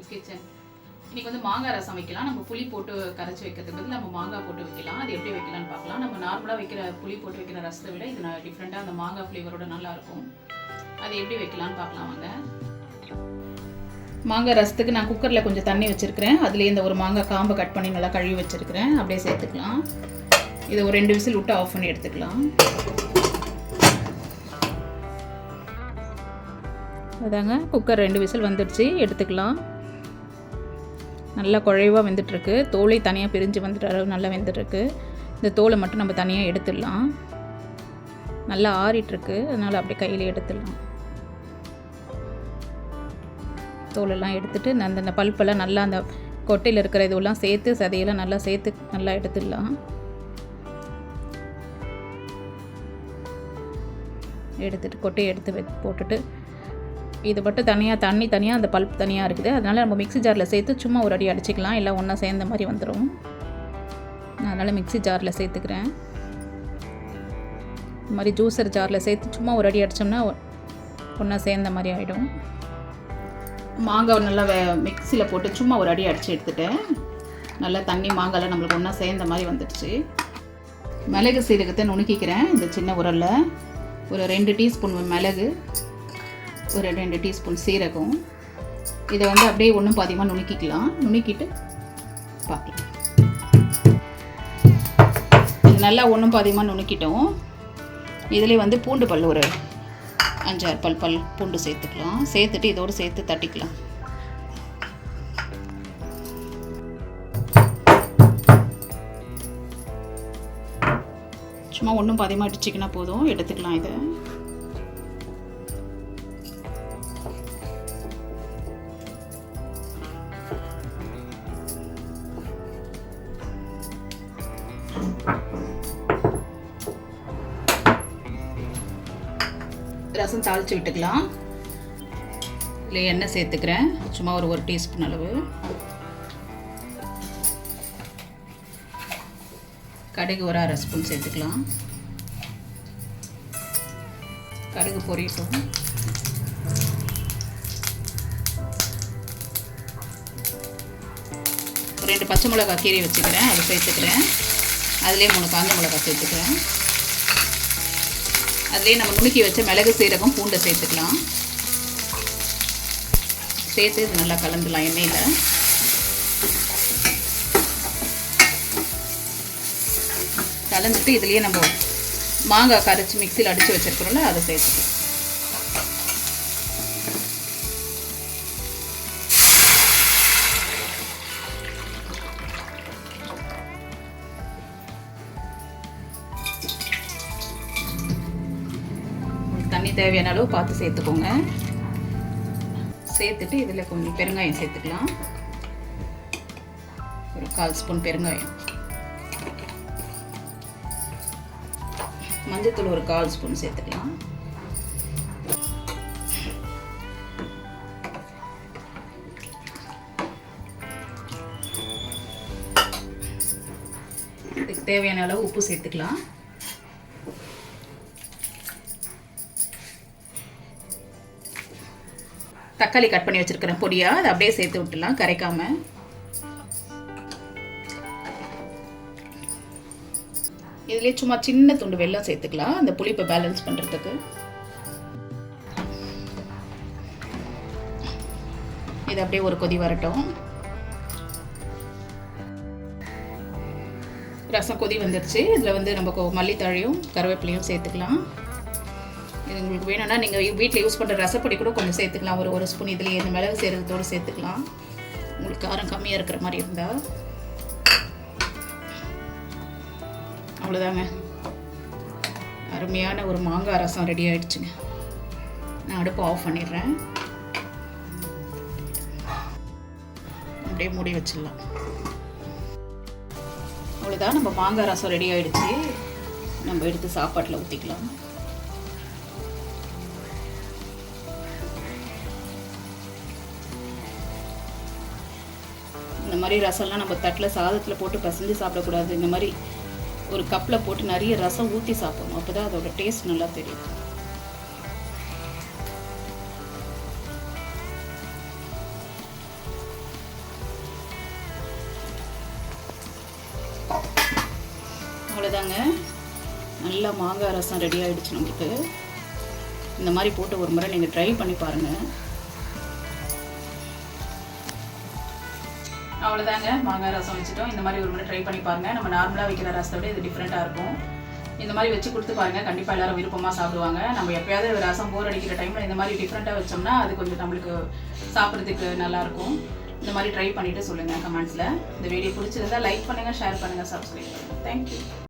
ஷில்ஸ் kitchen. இன்றைக்கி வந்து மாங்காய் ரசம் வைக்கலாம். நம்ம புளி போட்டு கரைச்சி வைக்கிறதுக்கு பதில் நம்ம மாங்காய் போட்டு வைக்கலாம். அது எப்படி வைக்கலாம்னு பார்க்கலாம். நம்ம நார்மலாக வைக்கிற புளி போட்டு வைக்கிற ரசத்தை விட இது டிஃப்ரெண்ட்டாக அந்த மாங்காய் ஃப்ளேவரோட நல்லாயிருக்கும். அது எப்படி வைக்கலாம்னு பார்க்கலாம் வாங்க. மாங்காய் ரசத்துக்கு நான் குக்கரில் கொஞ்சம் தண்ணி வச்சுருக்கிறேன். அதுலேயே இந்த ஒரு மாங்காய் காம்பை கட் பண்ணி நல்லா கழுவி வச்சுருக்கிறேன். அப்படியே சேர்த்துக்கலாம். இதை ஒரு 2 விசில் விட்டு ஆஃப் பண்ணி எடுத்துக்கலாம். அதாங்க குக்கர் 2 விசில் வந்துடுச்சு, எடுத்துக்கலாம். நல்லா குழைவாக வெந்துட்டுருக்கு. தோலை தனியாக பிரிஞ்சு வந்துட்டு அளவு நல்லா வெந்துட்டுருக்கு. இந்த தோலை மட்டும் நம்ம தனியாக எடுத்துடலாம். நல்லா ஆறிட்டுருக்கு, அதனால் அப்படியே கையில் எடுத்துடலாம். தோலெல்லாம் எடுத்துட்டு அந்த பல்ப்பெல்லாம் நல்லா அந்த கொட்டையில் இருக்கிற இதுவெல்லாம் சேர்த்து சதையெல்லாம் நல்லா சேர்த்து நல்லா எடுத்துடலாம். எடுத்துட்டு கொட்டையை எடுத்து போட்டுட்டு இது மட்டும் தனியாக அந்த பல்ப் தனியாக இருக்குது. அதனால் நம்ம மிக்ஸி ஜாரில் சேர்த்து சும்மா ஒரு அடி அடிச்சிக்கலாம். எல்லாம் ஒன்றா சேர்ந்த மாதிரி வந்துடும். நான் அதனால் மிக்ஸி ஜாரில் சேர்த்துக்கிறேன். இந்த மாதிரி ஜூஸர் ஜாரில் சேர்த்து சும்மா ஒரு அடி அடித்தோம்னா ஒன்றா சேர்ந்த மாதிரி ஆகிடும். மாங்காய் நல்லா மிக்ஸியில் போட்டு சும்மா ஒரு அடி அடித்து எடுத்துட்டேன். நல்லா தண்ணி மாங்காயில் நம்மளுக்கு ஒன்றா சேர்ந்த மாதிரி வந்துடுச்சு. மிளகு சீரகத்தை நுணுக்கிக்கிறேன். இந்த சின்ன உரலில் ஒரு 2 டீஸ்பூன் மிளகு, ஒரு 2 டீஸ்பூன் சீரகம். இதை வந்து அப்படியே ஒன்றும் பாதியமாக நுணுக்கிக்கலாம். நுணுக்கிட்டு பார்க்கலாம். இது நல்லா ஒன்றும் பாதியமாக நுணுக்கிட்டோம். இதில் வந்து பூண்டு பல் ஒரு 5-6 பல் பூண்டு சேர்த்துக்கலாம். சேர்த்துட்டு இதோடு சேர்த்து தட்டிக்கலாம். சும்மா ஒன்றும் பாதியமாக அடிச்சிக்கினா போதும், எடுத்துக்கலாம். இதை ரசம் தாளித்து விட்டுக்கலாம். இல்லை எண்ணெய் சேர்த்துக்கிறேன். சும்மா ஒரு 1 டீஸ்பூன் அளவு. கடுகு ஒரு 1/2 ஸ்பூன் சேர்த்துக்கலாம். கடுகு பொரியட்டும். ஒரு 2 பச்சை மிளகாய் கீரை வச்சுக்கிறேன், அதை சேர்த்துக்கிறேன். அதுலேயே 3 காஞ்ச மிளகாய் சேர்த்துக்கிறேன். அதுலேயே நம்ம நுணுக்கி வச்ச மிளகு சீரகம் பூண்டை சேர்த்துக்கலாம். சேர்த்து இது நல்லா கலந்துலாம் எண்ணெயில். கலந்துட்டு இதுலேயே நம்ம மாங்காய் கரைச்சி மிக்சியில் அடித்து வச்சுருக்கிறோம்ல, அதை சேர்த்துக்கலாம். தண்ணி தேவையான அளவு பார்த்து சேர்த்துக்கோங்க. சேர்த்துட்டு இதில் கொஞ்சம் பெருங்காயம் சேர்த்துக்கலாம். ஒரு 1/4 ஸ்பூன் பெருங்காயம். மஞ்சத்தூள் ஒரு 1/4 ஸ்பூன் சேர்த்துக்கலாம். இதுக்கு தேவையான அளவு உப்பு சேர்த்துக்கலாம். தக்காளி கட் பண்ணி வச்சுருக்கிறேன் பொடியாக, அதை அப்படியே சேர்த்து விட்டுலாம் கரைக்காமல். இதுலேயே சும்மா சின்ன துண்டு வெல்லம் சேர்த்துக்கலாம், அந்த புளிப்பை பேலன்ஸ் பண்ணுறதுக்கு. இது அப்படியே ஒரு கொதி வரட்டும். ரசம் கொதி வந்துடுச்சு. இதில் வந்து நம்ம மல்லித்தழையும் கருவேப்பிலையும் சேர்த்துக்கலாம். இது உங்களுக்கு வேணும்னா நீங்கள் வீட்டில் யூஸ் பண்ணுற ரசப்பொடி கூட கொஞ்சம் சேர்த்துக்கலாம். ஒரு 1 ஸ்பூன் இதுலேயே இந்த மிளகு சீரகத்தோடு சேர்த்துக்கலாம். உங்களுக்கு காரம் கம்மியாக இருக்கிற மாதிரி இருந்தால். அவ்வளோதாங்க, அருமையான ஒரு மாங்காய் ரசம் ரெடி ஆகிடுச்சுங்க. நான் அடுப்பு ஆஃப் பண்ணிடுறேன். அப்படியே மூடி வச்சிடலாம். அவ்வளோதான், நம்ம மாங்காய் ரசம் ரெடி ஆகிடுச்சு. நம்ம எடுத்து சாப்பாட்டில் ஊற்றிக்கலாம். இந்த மாதிரி ரசம்லாம் நம்ம தட்டில் சாதத்தில் போட்டு பசஞ்சு சாப்பிடக்கூடாது. இந்த மாதிரி ஒரு கப்பில் போட்டு நிறைய ரசம் ஊற்றி சாப்பிடணும். அப்போ தான் அதோட டேஸ்ட் நல்லா தெரியும். அவ்வளோதாங்க, நல்லா மாங்காய் ரசம் ரெடி ஆகிடுச்சு நம்மளுக்கு. இந்த மாதிரி போட்டு ஒரு முறை நீங்கள் ட்ரை பண்ணி பாருங்கள். அவ்வளோதாங்க, மாங்காய் ரசம் வச்சுட்டோம். இந்த மாதிரி ஒரு முறை ட்ரை பண்ணி பாருங்கள். நம்ம நார்மலாக வைக்கிற ரசத்தை விட இது டிஃப்ரெண்ட்டாக இருக்கும். இந்த மாதிரி வச்சு கொடுத்து பாருங்கள், கண்டிப்பாக எல்லோரும் விருப்பமாக சாப்பிடுவாங்க. நம்ம எப்போயாவது ரசம் போர் அடிக்கிற டைமில் இந்த மாதிரி டிஃப்ரெண்ட்டாக வச்சோம்னா அது கொஞ்சம் நம்மளுக்கு சாப்பிட்றதுக்கு நல்லாயிருக்கும். இந்த மாதிரி ட்ரை பண்ணிவிட்டு சொல்லுங்கள் கமெண்ட்ஸில். இந்த வீடியோ பிடிச்சிருந்தா லைக் பண்ணுங்கள், ஷேர் பண்ணுங்கள், சப்ஸ்கிரைப் பண்ணுங்கள். தேங்க்யூ.